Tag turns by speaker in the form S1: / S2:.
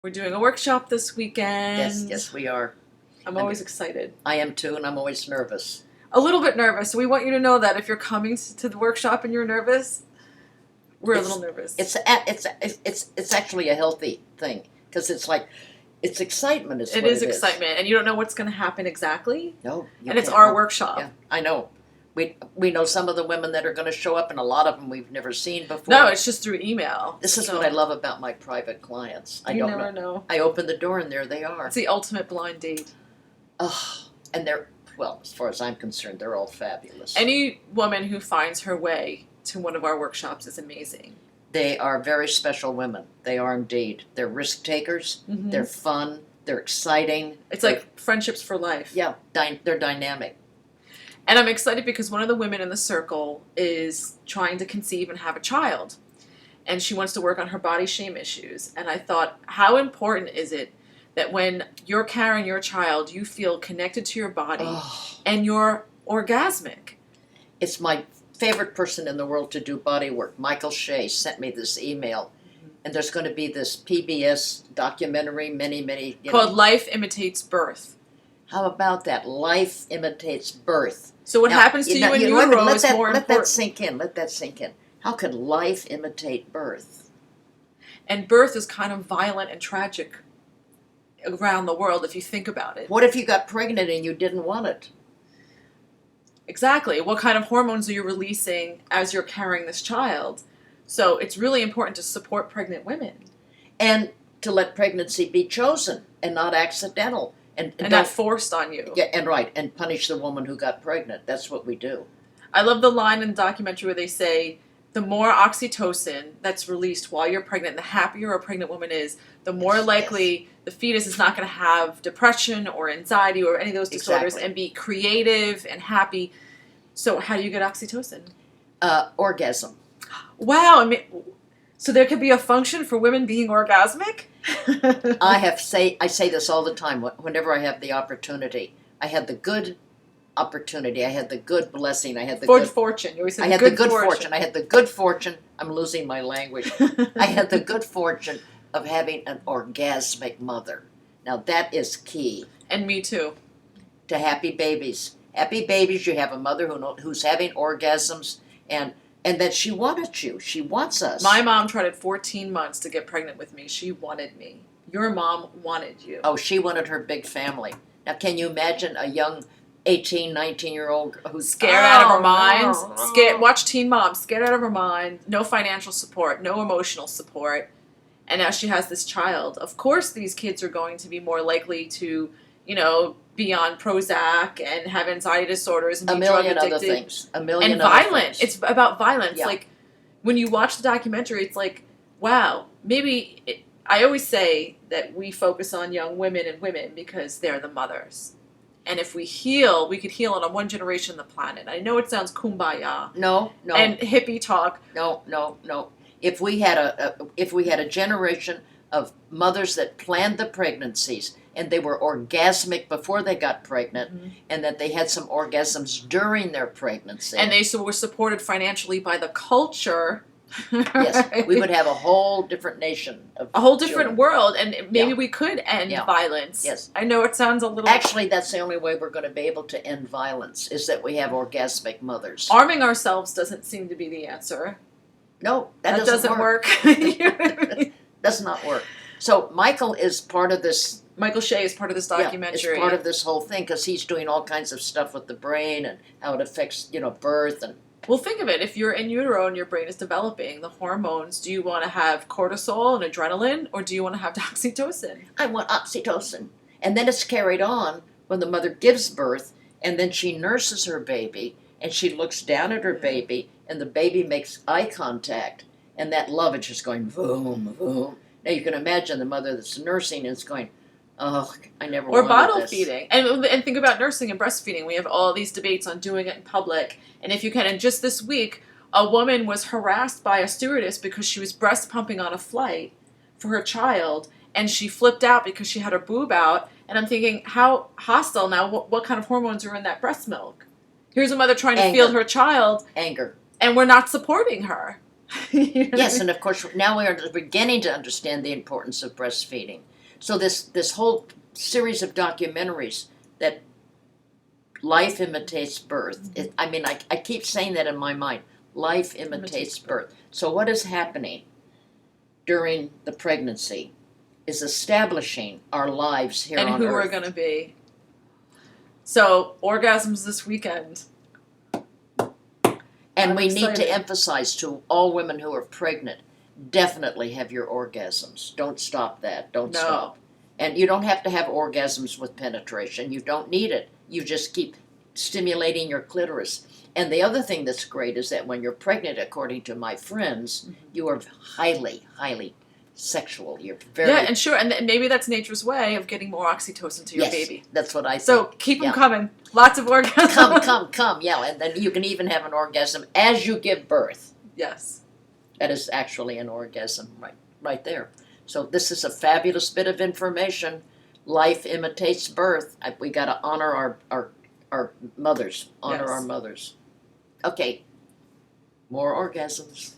S1: We're doing a workshop this weekend.
S2: Yes, we are.
S1: I'm always excited.
S2: I am too, and I'm always nervous.
S1: A little bit nervous. So we want you to know that if you're coming to the workshop and you're nervous, we're a little nervous.
S2: It's actually a healthy thing because it's excitement.
S1: It is excitement, and you don't know what's going to happen exactly.
S2: No,
S1: and it's our workshop.
S2: Yeah, I know. We know some of the women that are going to show up, and a lot of them we've never seen before.
S1: No, it's just through email.
S2: This is what I love about my private clients.
S1: You never know.
S2: I open the door, and there they are.
S1: It's the ultimate blind date.
S2: Oh, and as far as I'm concerned, they're all fabulous.
S1: Any woman who finds her way to one of our workshops is amazing.
S2: They are very special women. They are indeed. They're risk takers. Mm-hmm. They're fun. They're exciting.
S1: It's like friendships for life.
S2: Yeah, they're dynamic.
S1: And I'm excited because one of the women in the circle is trying to conceive and have a child. And she wants to work on her body shame issues. And I thought, how important is it that when you're carrying your child, you feel connected to your body and you're orgasmic? It's
S2: my favorite person in the world to do body work. Michael Shea sent me this email. And there's going to be this PBS documentary, many
S1: called Life Imitates Birth.
S2: How about that? Life imitates birth.
S1: So what happens to you in utero is more important.
S2: Let that sink in. Let that sink in. How could life imitate birth?
S1: And birth is kind of violent and tragic around the world if you think about it.
S2: What if you got pregnant and you didn't want it?
S1: Exactly. What kind of hormones are you releasing as you're carrying this child? So it's really important to support pregnant women.
S2: And to let pregnancy be chosen and not accidental.
S1: And not forced on you.
S2: Yeah, and punish the woman who got pregnant. That's what we do.
S1: I love the line in the documentary where they say, the more oxytocin that's released while you're pregnant, the happier a pregnant woman is, the more likely the fetus is not going to have depression or anxiety or any of those disorders and be creative and happy. So how do you get oxytocin?
S2: Orgasm.
S1: Wow. I mean, so there could be a function for women being orgasmic?
S2: I say this all the time whenever I have the opportunity. I had the good opportunity. I had the good blessing. I had the good
S1: fortune. You always say
S2: I had the good fortune. I had the good fortune. I'm losing my language. I had the good fortune of having an orgasmic mother. Now that is key.
S1: And me too.
S2: To happy babies. Happy babies. You have a mother who's having orgasms and that she wanted you. She wants us.
S1: My mom tried it 14 months to get pregnant with me. She wanted me. Your mom wanted you.
S2: Oh, she wanted her big family. Now, can you imagine a young 18, 19-year-old who's
S1: scared out of her mind? Watch Teen Mom. Scared out of her mind. No financial support. No emotional support. And now she has this child. Of course, these kids are going to be more likely to, be on Prozac and have anxiety disorders and be drug addicted.
S2: Other things. A million
S1: and
S2: other
S1: violent.
S2: Things.
S1: It's about violence.
S2: Yeah.
S1: Like when you watch the documentary, it's like, wow, I always say that we focus on young women and women because they're the mothers. And if we heal, we could heal on one generation of the planet. I know it sounds kumbaya.
S2: No.
S1: And hippie talk.
S2: No. If we had a generation of mothers that planned the pregnancies and they were orgasmic before they got pregnant, and that they had some orgasms during their pregnancy.
S1: And they were supported financially by the culture.
S2: Yes, we would have a whole different nation.
S1: A whole different world, and maybe we could end violence.
S2: Yes.
S1: I know it sounds a little...
S2: Actually, that's the only way we're going to be able to end violence, is that we have orgasmic mothers.
S1: Arming ourselves doesn't seem to be the answer.
S2: No, that doesn't work. Does not work. So Michael is part of this...
S1: Michael Shea is part of this documentary.
S2: It's part of this whole thing because he's doing all kinds of stuff with the brain and how it affects, birth and...
S1: Well, think of it. If you're in utero and your brain is developing, the hormones, do you want to have cortisol and adrenaline, or do you want to have oxytocin?
S2: I want oxytocin. And then it's carried on when the mother gives birth, and then she nurses her baby, and she looks down at her baby, and the baby makes eye contact, and that love is just going boom, boom. Now you can imagine the mother that's nursing is going... Oh, I never wanted this.
S1: Or bottle feeding. And think about nursing and breastfeeding. We have all these debates on doing it in public. And if you can, and just this week, a woman was harassed by a stewardess because she was breast pumping on a flight for her child. And she flipped out because she had her boob out. And I'm thinking, how hostile now? What kind of hormones are in that breast milk? Here's a mother trying to field her child.
S2: Anger.
S1: And we're not supporting her. You know what I
S2: Yes,
S1: mean?
S2: and of course now we are beginning to understand the importance of breastfeeding. So this whole series of documentaries that life imitates birth. I keep saying that in my mind. Life imitates birth. So what is happening during the pregnancy is establishing our lives here
S1: And
S2: on
S1: who
S2: earth.
S1: we're gonna be. So orgasms this weekend.
S2: And
S1: I'm
S2: we need
S1: excited.
S2: to emphasize to all women who are pregnant, definitely have your orgasms. Don't stop that. Don't
S1: No.
S2: stop. And you don't have to have orgasms with penetration. You don't need it. You just keep stimulating your clitoris. And the other thing that's great is that when you're pregnant, according to my friends, you are highly, highly sexual. You're very
S1: Yeah, and sure, and maybe that's nature's way of getting more oxytocin to your
S2: yes,
S1: baby.
S2: that's what I think.
S1: So keep them
S2: Yeah.
S1: coming. Lots of orgasms.
S2: Come, yeah, and then you can even have an orgasm as you give birth.
S1: Yes.
S2: That is actually an orgasm right there. So this is a fabulous bit of information. Life imitates birth. We got to honor our mothers. Honor
S1: Yes.
S2: our mothers. Okay, more orgasms.